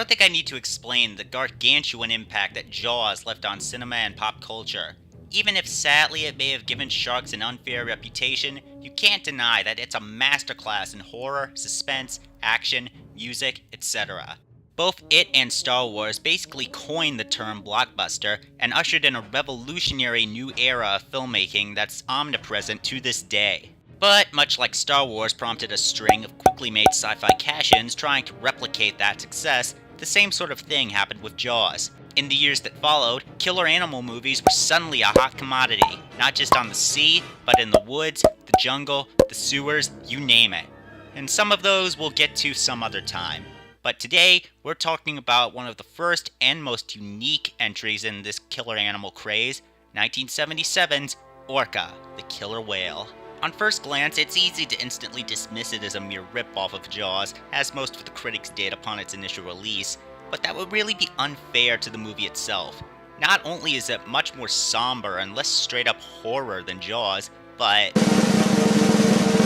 don't think I need to explain the gargantuan impact that Jaws left on cinema and pop culture. Even if sadly it may have given sharks an unfair reputation, you can't deny that it's a masterclass in horror, suspense, action, music, etc. Both it and Star Wars basically coined the term blockbuster and ushered in a revolutionary new era of filmmaking that's omnipresent to this day. But much like Star Wars prompted a string of quickly made sci-fi cash-ins trying to replicate that success, the same sort of thing happened with Jaws. In the years that followed, killer animal movies were suddenly a hot commodity, not just on the sea, but in the woods, the jungle, the sewers, you name it. And some of those we'll get to some other time. But today, we're talking about one of the first and most unique entries in this killer animal craze, 1977's Orca, the killer whale. On first glance, it's easy to instantly dismiss it as a mere rip-off of Jaws, as most of the critics did upon its initial release, but that would really be unfair to the movie itself. Not only is it much more somber and less straight-up horror than Jaws, but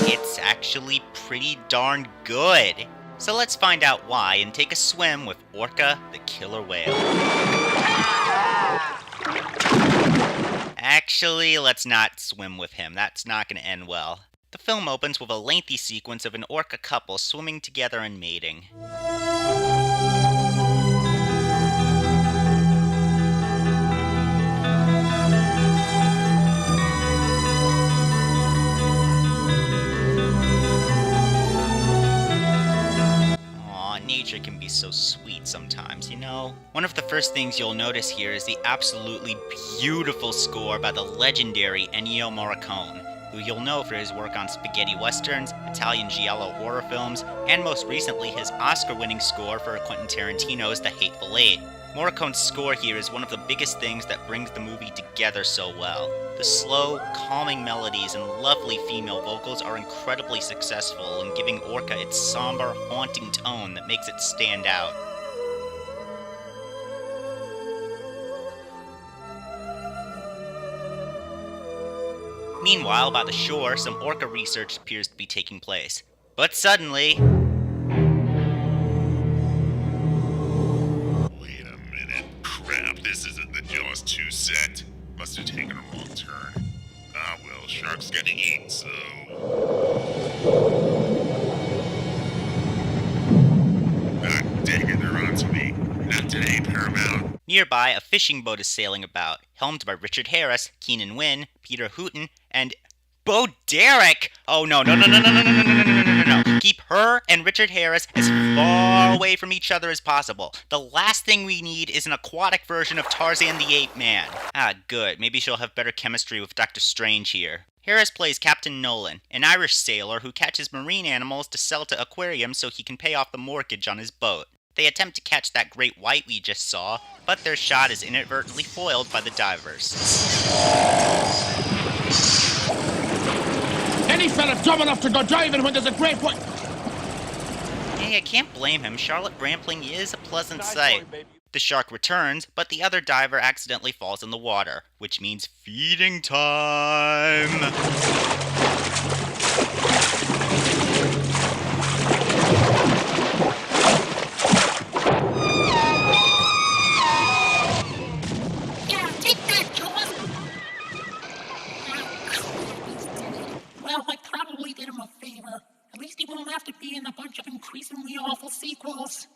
it's actually pretty darn good. So let's find out why and take a swim with Orca, the killer whale. Actually, let's not swim with him. That's not going to end well. The film opens with a lengthy sequence of an orca couple swimming together and mating. Nature can be so sweet sometimes, you know? One of the first things you'll notice here is the absolutely beautiful score by the legendary Ennio Morricone, who you'll know for his work on spaghetti westerns, Italian giallo horror films, and most recently his Oscar-winning score for Quentin Tarantino's The Hateful Eight. Morricone's score here is one of the biggest things that brings the movie together so well. The slow, calming melodies and lovely female vocals are incredibly successful in giving Orca its somber, haunting tone that makes it stand out. Meanwhile, by the shore, some orca research appears to be taking place. But suddenly... Wait a minute. Crap, this isn't the Jaws 2 set. Must have taken a wrong turn. Ah well, sharks gotta eat, so... Ah, dang it, they're onto me. Not today, Paramount. Nearby, a fishing boat is sailing about, helmed by Richard Harris, Keenan Wynn, Peter Hooton, and... Bo Derek! Oh no. Keep her and Richard Harris as far away from each other as possible. The last thing we need is an aquatic version of Tarzan the Ape Man. Ah, good. Maybe she'll have better chemistry with Dr. Strange here. Harris plays Captain Nolan, an Irish sailor who catches marine animals to sell to aquariums so he can pay off the mortgage on his boat. They attempt to catch that great white we just saw, but their shot is inadvertently foiled by the divers. Any fella dumb enough to go diving when there's a great white... Hey, I can't blame him. Charlotte Rampling is a pleasant sight. The shark returns, but the other diver accidentally falls in the water, which means feeding time! Well, I probably did him a favor. At least he won't have to be in a bunch of increasingly awful sequels.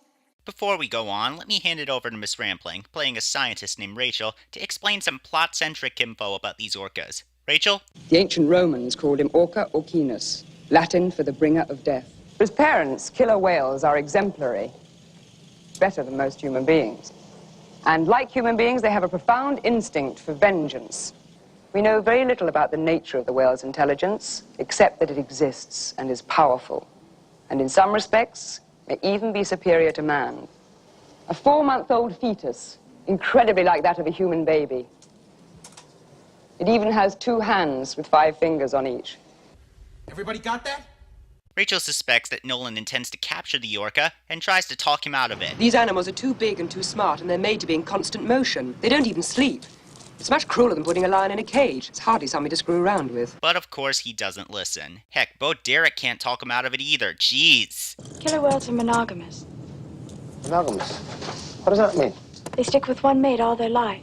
Before we go on, let me hand it over to Miss Rampling, playing a scientist named Rachel, to explain some plot-centric info about these orcas. Rachel? The ancient Romans called him Orca Orcinus, Latin for the bringer of death. As parents, killer whales are exemplary, better than most human beings. And like human beings, they have a profound instinct for vengeance. We know very little about the nature of the whale's intelligence, except that it exists and is powerful, and in some respects may even be superior to man. A 4-month-old fetus, incredibly like that of a human baby. It even has 2 hands with 5 fingers on each. Everybody got that? Rachel suspects that Nolan intends to capture the orca and tries to talk him out of it. These animals are too big and too smart, and they're made to be in constant motion. They don't even sleep. It's much crueler than putting a lion in a cage. It's hardly something to screw around with. But of course he doesn't listen. Heck, Bo Derek can't talk him out of it either. Jeez. Killer whales are monogamous. Monogamous. What does that mean? They stick with one mate all their life.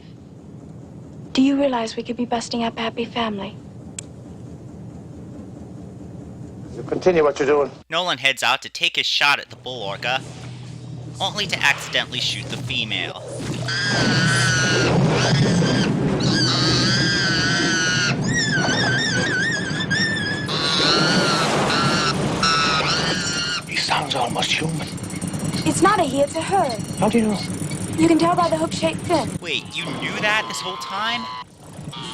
Do you realize we could be busting up a happy family? You continue what you're doing. Nolan heads out to take his shot at the bull orca, only to accidentally shoot the female. He sounds almost human. It's not a he, it's a her. How do you know? You can tell by the hook-shaped fin. Wait, you knew that this whole time?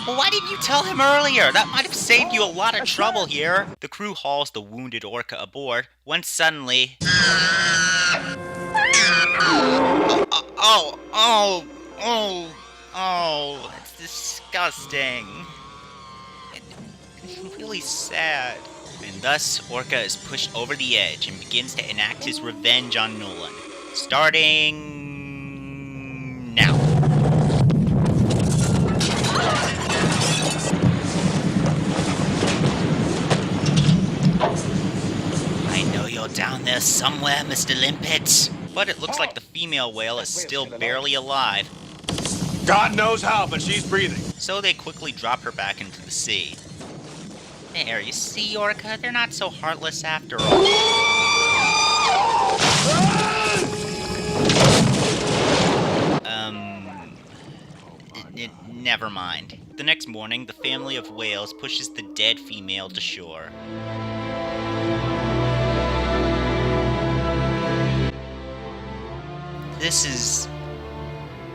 Well, why didn't you tell him earlier? That might have saved you a lot of trouble here. The crew hauls the wounded orca aboard when suddenly... Oh, that's disgusting. It's really sad. And thus, Orca is pushed over the edge and begins to enact his revenge on Nolan. Starting... now. I know you're down there somewhere, Mr. Limpet. But it looks like the female whale is still barely alive. God knows how, but she's breathing. So they quickly drop her back into the sea. There, you see, Orca? They're not so heartless after all. Never mind. The next morning, the family of whales pushes the dead female to shore. This is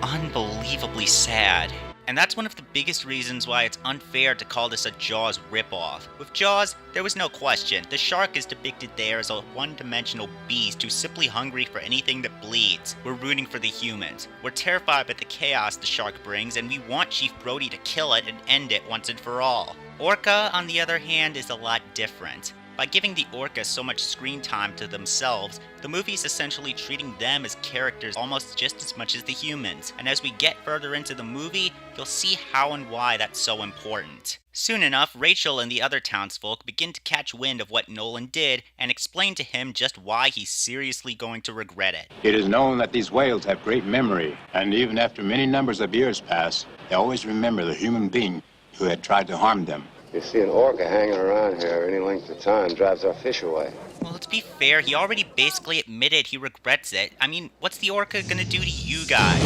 unbelievably sad. And that's one of the biggest reasons why it's unfair to call this a Jaws ripoff. With Jaws, there was no question. The shark is depicted there as a one-dimensional beast who's simply hungry for anything that bleeds. We're rooting for the humans. We're terrified by the chaos the shark brings, and we want Chief Brody to kill it and end it once and for all. Orca, on the other hand, is a lot different. By giving the orcas so much screen time to themselves, the movie's essentially treating them as characters almost just as much as the humans. And as we get further into the movie, you'll see how and why that's so important. Soon enough, Rachel and the other townsfolk begin to catch wind of what Nolan did and explain to him just why he's seriously going to regret it. It is known that these whales have great memory, and even after many numbers of years pass, they always remember the human being who had tried to harm them. You see an orca hanging around here any length of time drives our fish away. Well, to be fair, he already basically admitted he regrets it. I mean, what's the orca gonna do to you guys?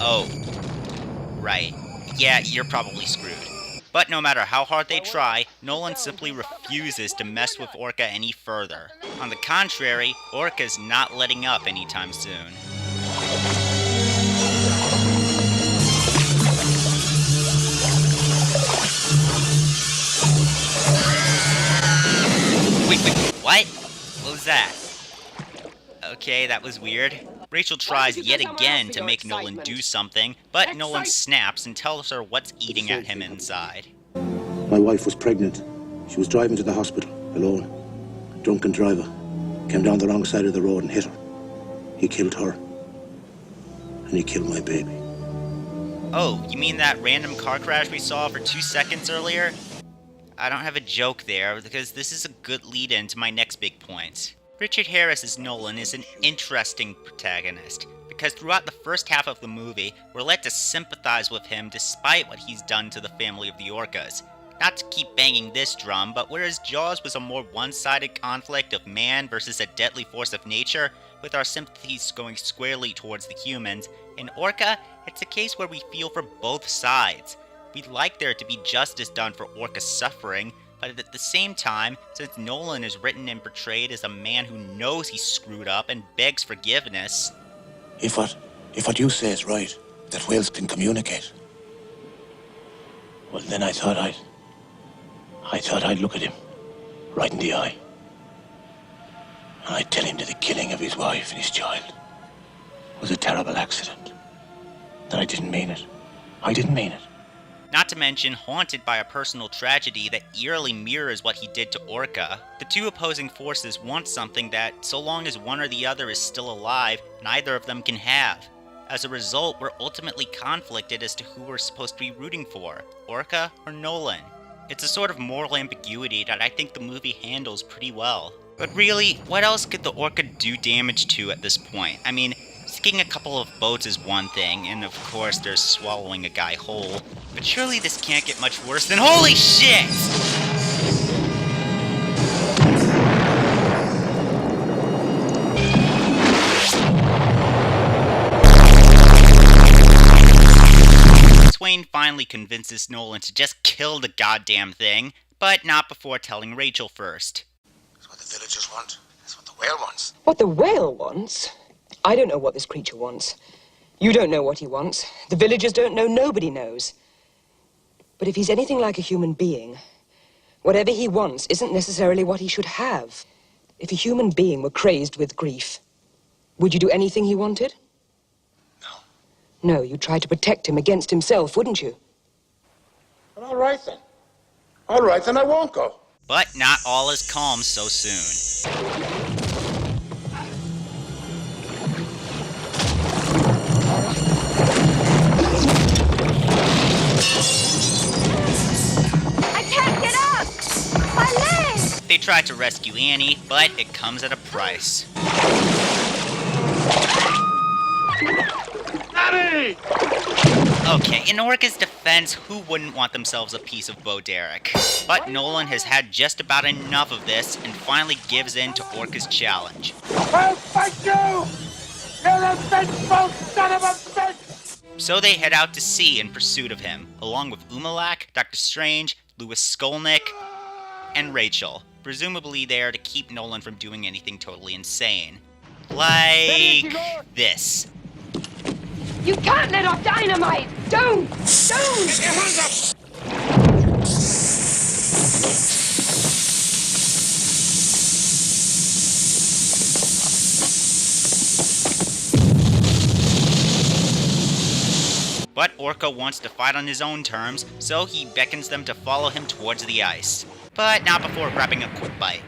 Oh. Right. Yeah, you're probably screwed. But no matter how hard they try, Nolan simply refuses to mess with Orca any further. On the contrary, Orca's not letting up anytime soon. Wait, what? What was that? Okay, that was weird. Rachel tries yet again to make Nolan do something, but Nolan snaps and tells her what's eating at him inside. My wife was pregnant. She was driving to the hospital, alone. Drunken driver. Came down the wrong side of the road and hit her. He killed her. And he killed my baby. Oh, you mean that random car crash we saw for 2 seconds earlier? I don't have a joke there, because this is a good lead-in to my next big point. Richard Harris as Nolan is an interesting protagonist, because throughout the first half of the movie, we're led to sympathize with him despite what he's done to the family of the orcas. Not to keep banging this drum, but whereas Jaws was a more one-sided conflict of man versus a deadly force of nature, with our sympathies going squarely towards the humans, in Orca, it's a case where we feel for both sides. We'd like there to be justice done for Orca's suffering, but at the same time, since Nolan is written and portrayed as a man who knows he's screwed up and begs forgiveness... If what you say is right, that whales can communicate, well then I thought I'd look at him, right in the eye. And I'd tell him that the killing of his wife and his child was a terrible accident. That I didn't mean it. I didn't mean it. Not to mention, haunted by a personal tragedy that eerily mirrors what he did to Orca, the two opposing forces want something that, so long as one or the other is still alive, neither of them can have. As a result, we're ultimately conflicted as to who we're supposed to be rooting for, Orca or Nolan. It's a sort of moral ambiguity that I think the movie handles pretty well. But really, what else could the Orca do damage to at this point? I mean, sinking a couple of boats is one thing, and of course there's swallowing a guy whole. But surely this can't get much worse than HOLY SHIT! Swain finally convinces Nolan to just kill the goddamn thing, but not before telling Rachel first. That's what the villagers want. That's what the whale wants. What the whale wants? I don't know what this creature wants. You don't know what he wants. The villagers don't know. Nobody knows. But if he's anything like a human being, whatever he wants isn't necessarily what he should have. If a human being were crazed with grief, would you do anything he wanted? No, you'd try to protect him against himself, wouldn't you? Well, all right, then. All right, then I won't go. But not all is calm so soon. I can't get up! My leg! They try to rescue Annie, but it comes at a price. Okay, in Orca's defense, who wouldn't want themselves a piece of Bo Derek? But Nolan has had just about enough of this and finally gives in to Orca's challenge. I'll fight you! You're a vengeful son of a bitch! So they head out to sea in pursuit of him, along with Umalak, Dr. Strange, Louis Skolnick, and Rachel, presumably there to keep Nolan from doing anything totally insane. Like this. You can't let off dynamite! Don't! Don't! Get your hands up! But Orca wants to fight on his own terms, so he beckons them to follow him towards the ice. But not before grabbing a quick bite.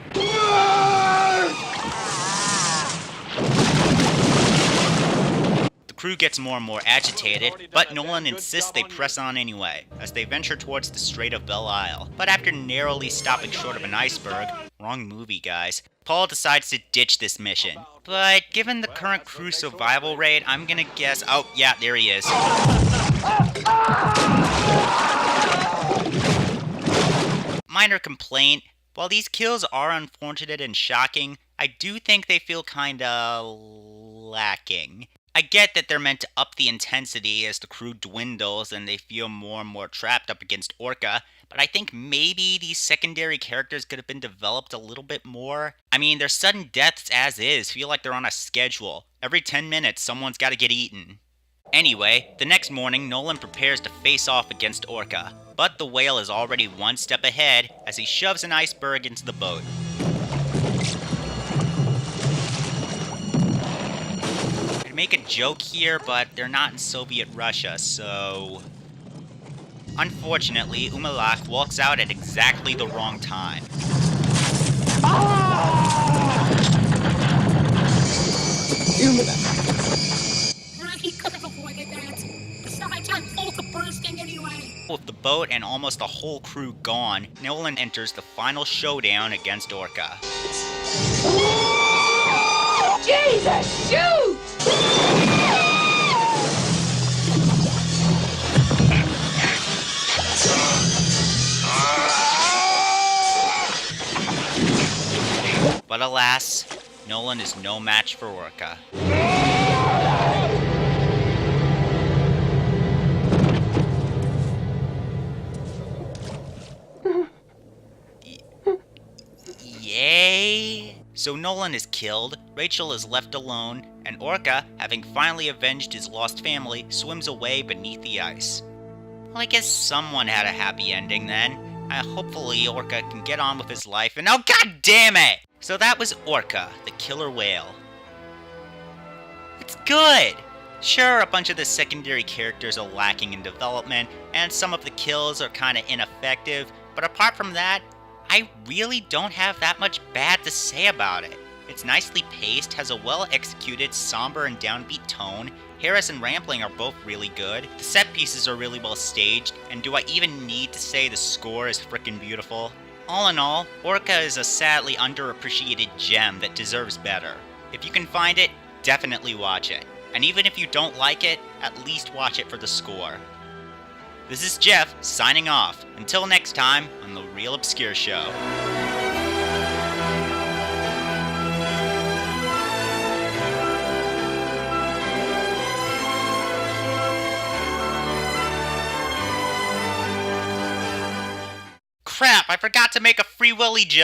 The crew gets more and more agitated, but Nolan insists they press on anyway, as they venture towards the Strait of Belle Isle. But after narrowly stopping short of an iceberg, wrong movie guys, Paul decides to ditch this mission. But given the current crew survival rate, I'm gonna guess, oh yeah, there he is. Minor complaint, while these kills are unfortunate and shocking, I do think they feel kinda lacking. I get that they're meant to up the intensity as the crew dwindles and they feel more and more trapped up against Orca, but I think maybe these secondary characters could have been developed a little bit more. I mean, their sudden deaths as is feel like they're on a schedule. Every 10 minutes, someone's gotta get eaten. Anyway, the next morning, Nolan prepares to face off against Orca, but the whale is already one step ahead as he shoves an iceberg into the boat. I'd make a joke here, but they're not in Soviet Russia, so... Unfortunately, Umalak walks out at exactly the wrong time. He could have avoided that. Besides, I'm full to bursting anyway. With the boat and almost the whole crew gone, Nolan enters the final showdown against Orca. Jesus, shoot! But alas, Nolan is no match for Orca. Yay! So Nolan is killed, Rachel is left alone, and Orca, having finally avenged his lost family, swims away beneath the ice. Well, I guess someone had a happy ending then. Hopefully Orca can get on with his life and— oh, god damn it! So that was Orca, the killer whale. It's good! Sure, a bunch of the secondary characters are lacking in development, and some of the kills are kinda ineffective, but apart from that, I really don't have that much bad to say about it. It's nicely paced, has a well-executed, somber and downbeat tone. Harris and Rampling are both really good. The set pieces are really well staged, and do I even need to say the score is frickin' beautiful? All in all, Orca is a sadly underappreciated gem that deserves better. If you can find it, definitely watch it. And even if you don't like it, at least watch it for the score. This is Jeff, signing off. Until next time on The Real Obscure Show. Crap, I forgot to make a Free Willy joke.